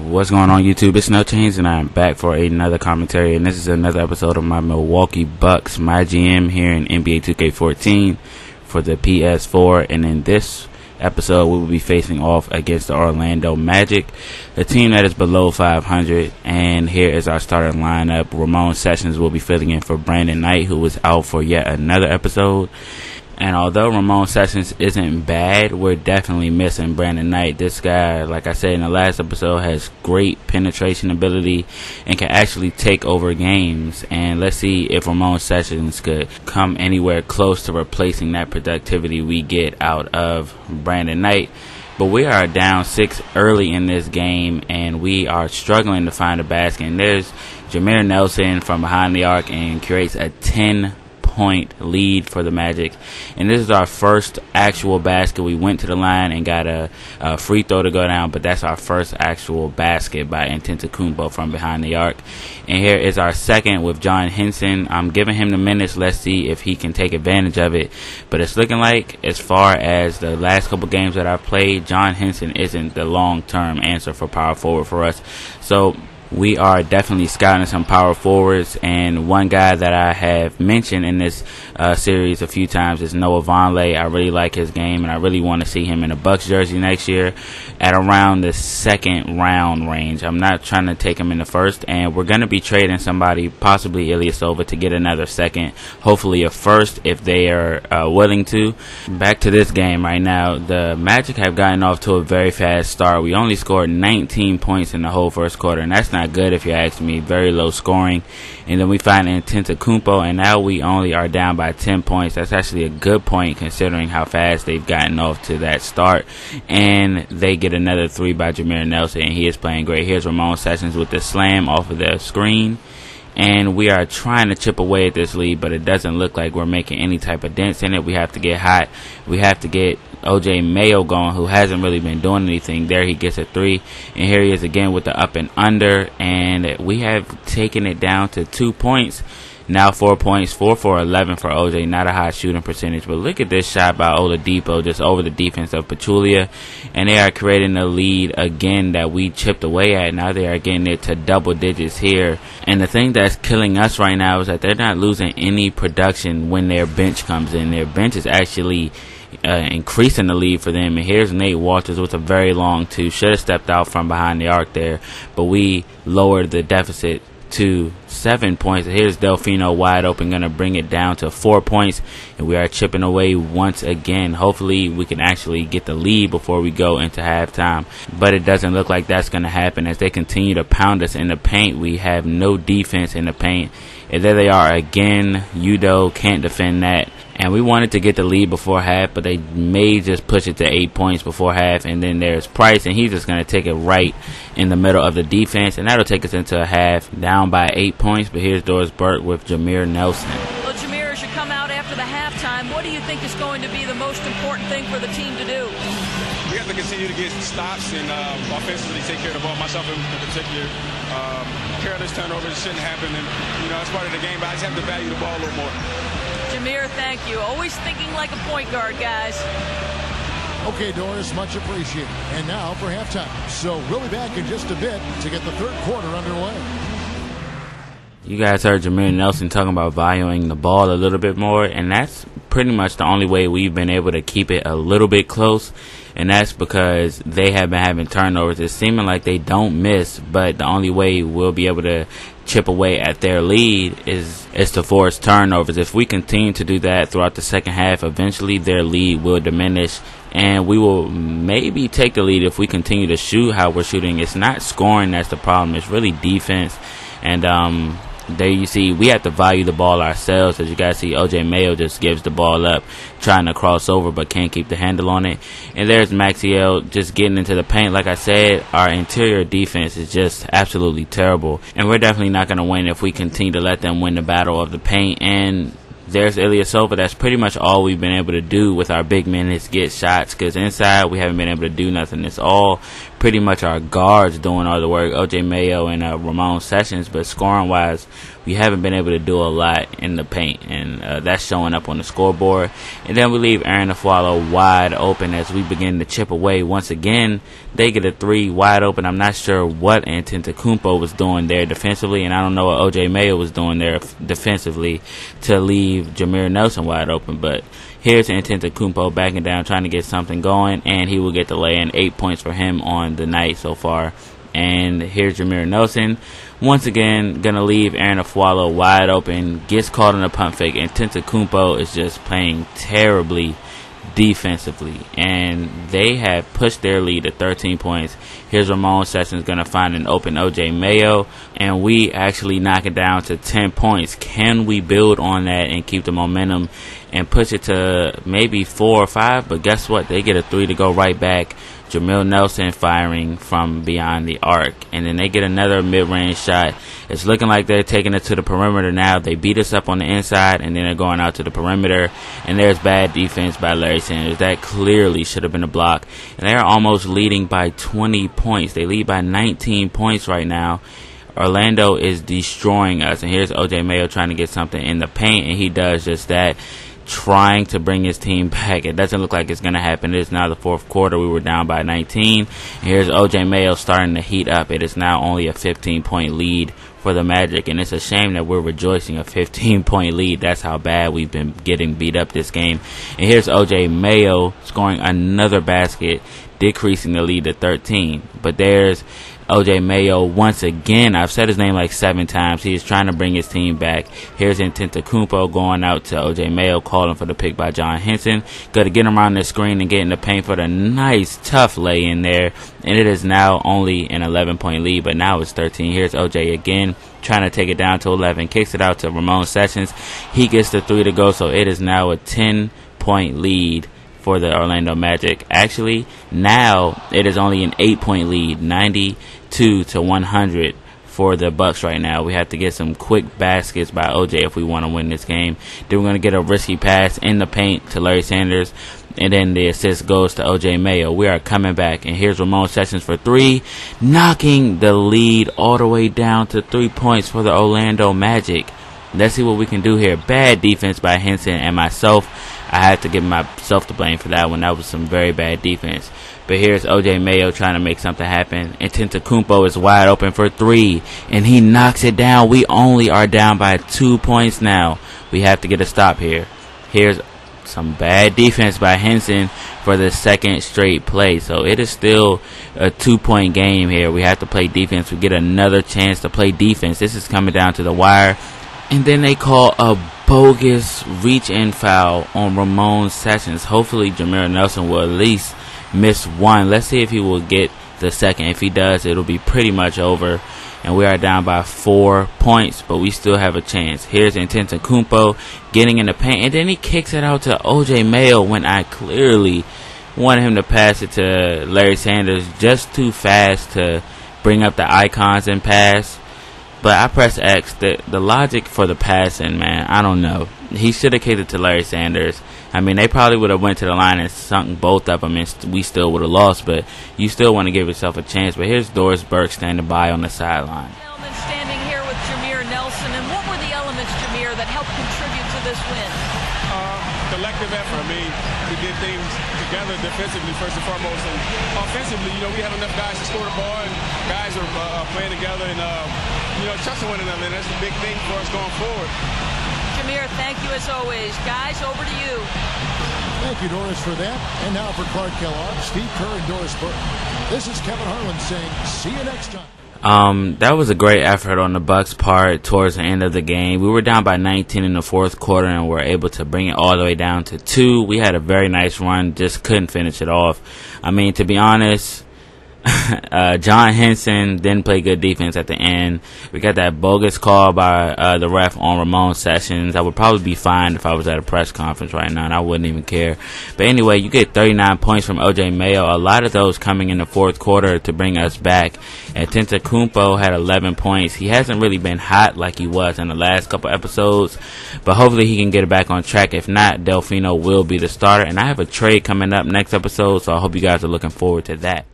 What's going on, YouTube? It's NoChainzz, and I'm back for another commentary, and this is another episode of my Milwaukee Bucks MyGm here in NBA 2K14 for the PS4. And in this episode, we will be facing off against the Orlando Magic, a team that is below 500. And here is our starting lineup. Ramon Sessions will be filling in for Brandon Knight, who was out for yet another episode. And although Ramon Sessions isn't bad, we're definitely missing Brandon Knight. This guy, like I said in the last episode, has great penetration ability and can actually take over games. And let's see if Ramon Sessions could come anywhere close to replacing that productivity we get out of Brandon Knight. But we are down 6 early in this game, and we are struggling to find a basket. And there's Jameer Nelson from behind the arc and creates a 10-point lead for the Magic. And this is our first actual basket. We went to the line and got a free throw to go down, but that's our first actual basket by Antetokounmpo from behind the arc. And here is our second with John Henson. I'm giving him the minutes. Let's see if he can take advantage of it. But it's looking like, as far as the last couple games that I've played, John Henson isn't the long-term answer for power forward for us. So we are definitely scouting some power forwards, and one guy that I have mentioned in this series a few times is Noah Vonleh. I really like his game, and I really want to see him in a Bucks jersey next year at around the second round range. I'm not trying to take him in the first, and we're going to be trading somebody, possibly Ilyasova, to get another second, hopefully a first if they are willing to. Back to this game right now. The Magic have gotten off to a very fast start. We only scored 19 points in the whole first quarter, and that's not good if you ask me. Very low scoring. And then we find Antetokounmpo, and now we only are down by 10 points. That's actually a good point considering how fast they've gotten off to that start. And they get another 3 by Jameer Nelson, and he is playing great. Here's Ramon Sessions with the slam off of the screen. And we are trying to chip away at this lead, but it doesn't look like we're making any type of dents in it. We have to get hot. We have to get OJ Mayo going, who hasn't really been doing anything. There he gets a 3. And here he is again with the up and under. And we have taken it down to 2 points. Now 4 points, 4 for 11 for OJ. Not a high shooting percentage, but look at this shot by Oladipo just over the defense of Pachulia. And they are creating a lead again that we chipped away at. Now they are getting it to double digits here. And the thing that's killing us right now is that they're not losing any production when their bench comes in. Their bench is actually increasing the lead for them. And here's Nate Walters with a very long 2. Should have stepped out from behind the arc there, but we lowered the deficit to 7 points. Here's Delfino wide open, going to bring it down to 4 points, and we are chipping away once again. Hopefully we can actually get the lead before we go into halftime, but it doesn't look like that's going to happen as they continue to pound us in the paint. We have no defense in the paint, and there they are again. Udo can't defend that. And we wanted to get the lead before half, but they may just push it to 8 points before half. And then there's Price, and he's just going to take it right in the middle of the defense. And that'll take us into a half, down by 8 points. But here's Doris Burke with Jameer Nelson. Well, Jameer, as you come out after the halftime, what do you think is going to be the most important thing for the team to do? We have to continue to get stops and offensively take care of the ball. Myself in particular, careless turnovers shouldn't happen. And, it's part of the game, but I just have to value the ball a little more. Jameer, thank you. Always thinking like a point guard, guys. Okay, Doris, much appreciated. And now for halftime. So we'll be back in just a bit to get the third quarter underway. You guys heard Jameer Nelson talking about valuing the ball a little bit more, and that's pretty much the only way we've been able to keep it a little bit close. And that's because they have been having turnovers. It's seeming like they don't miss, but the only way we'll be able to chip away at their lead is to force turnovers. If we continue to do that throughout the second half, eventually their lead will diminish, and we will maybe take the lead if we continue to shoot how we're shooting. It's not scoring that's the problem. It's really defense. And there you see we have to value the ball ourselves. As you guys see, OJ Mayo just gives the ball up, trying to cross over but can't keep the handle on it. And there's Maxiel just getting into the paint. Like I said, our interior defense is just absolutely terrible, and we're definitely not going to win if we continue to let them win the battle of the paint. And there's Ilyasova. That's pretty much all we've been able to do with our big men is get shots, because inside we haven't been able to do nothing. It's all pretty much our guards doing all the work, O.J. Mayo and Ramon Sessions. But scoring-wise, we haven't been able to do a lot in the paint, and that's showing up on the scoreboard. And then we leave Aaron Aflalo wide open as we begin to chip away. Once again, they get a 3 wide open. I'm not sure what Antetokounmpo was doing there defensively, and I don't know what O.J. Mayo was doing there defensively to leave Jameer Nelson wide open. But here's Antetokounmpo backing down, trying to get something going, and he will get the lay-in. 8 points for him on the night so far. And here's Jameer Nelson. Once again, going to leave Aaron Aflalo wide open. Gets caught in a pump fake. Antetokounmpo is just playing terribly defensively. And they have pushed their lead to 13 points. Here's Ramon Sessions going to find an open O.J. Mayo. And we actually knock it down to 10 points. Can we build on that and keep the momentum and push it to maybe 4 or 5? But guess what? They get a 3 to go right back. Jameer Nelson firing from beyond the arc. And then they get another mid-range shot. It's looking like they're taking it to the perimeter now. They beat us up on the inside, and then they're going out to the perimeter. And there's bad defense by Larry Sanders. That clearly should have been a block. And they're almost leading by 20 points. They lead by 19 points right now. Orlando is destroying us. And here's O.J. Mayo trying to get something in the paint, and he does just that, trying to bring his team back. It doesn't look like it's going to happen. It is now the fourth quarter. We were down by 19. And here's O.J. Mayo starting to heat up. It is now only a 15-point lead for the Magic, and it's a shame that we're rejoicing a 15-point lead. That's how bad we've been getting beat up this game. And here's O.J. Mayo scoring another basket, decreasing the lead to 13. But there's O.J. Mayo once again. I've said his name like 7 times. He is trying to bring his team back. Here's Antetokounmpo going out to O.J. Mayo, calling for the pick by John Henson. Got to get him around the screen and get in the paint for the nice, tough lay in there. And it is now only an 11-point lead, but now it's 13. Here's O.J. again, trying to take it down to 11. Kicks it out to Ramon Sessions. He gets the 3 to go, so it is now a 10-point lead for the Orlando Magic. Actually, now it is only an 8-point lead, 92 to 100 for the Bucks right now. We have to get some quick baskets by OJ if we want to win this game. Then we're going to get a risky pass in the paint to Larry Sanders, and then the assist goes to O.J. Mayo. We are coming back, and here's Ramon Sessions for 3, knocking the lead all the way down to 3 points for the Orlando Magic. Let's see what we can do here. Bad defense by Henson and myself. I have to give myself the blame for that one. That was some very bad defense. But here's O.J. Mayo trying to make something happen. And Antetokounmpo is wide open for 3, and he knocks it down. We only are down by 2 points now. We have to get a stop here. Here's some bad defense by Henson for the second straight play. So it is still a 2-point game here. We have to play defense. We get another chance to play defense. This is coming down to the wire. And then they call a bogus reach-in foul on Ramon Sessions. Hopefully Jameer Nelson will at least miss one. Let's see if he will get the second. If he does, it'll be pretty much over. And we are down by 4 points, but we still have a chance. Here's Antetokounmpo getting in the paint, and then he kicks it out to O.J. Mayo when I clearly wanted him to pass it to Larry Sanders. Just too fast to bring up the icons and pass. But I press X. The logic for the passing, man, I don't know. He should have kicked it to Larry Sanders. I mean, they probably would have went to the line and sunk both of them, and we still would have lost. But you still want to give yourself a chance. But here's Doris Burke standing by on the sideline. Standing here with Jameer Nelson, and what were the elements, Jameer, that helped contribute to this win? Collective effort. I mean, we did things together defensively first and foremost, and offensively, we have enough guys to score the ball, and guys are playing together and trusting one another, and that's the big thing for us going forward. Jameer, thank you as always. Guys, over to you. Thank you, Doris, for that. And now for Clark Kellogg, Steve Kerr, and Doris Burke. This is Kevin Harlan saying, see you next time. That was a great effort on the Bucks' part towards the end of the game. We were down by 19 in the fourth quarter, and were able to bring it all the way down to 2. We had a very nice run, just couldn't finish it off. I mean, to be honest, John Henson didn't play good defense at the end. We got that bogus call by the ref on Ramon Sessions. I would probably be fined if I was at a press conference right now, and I wouldn't even care. But anyway, you get 39 points from O.J. Mayo. A lot of those coming in the fourth quarter to bring us back. And Antetokounmpo had 11 points. He hasn't really been hot like he was in the last couple episodes, but hopefully he can get it back on track. If not, Delfino will be the starter. And I have a trade coming up next episode, so I hope you guys are looking forward to that.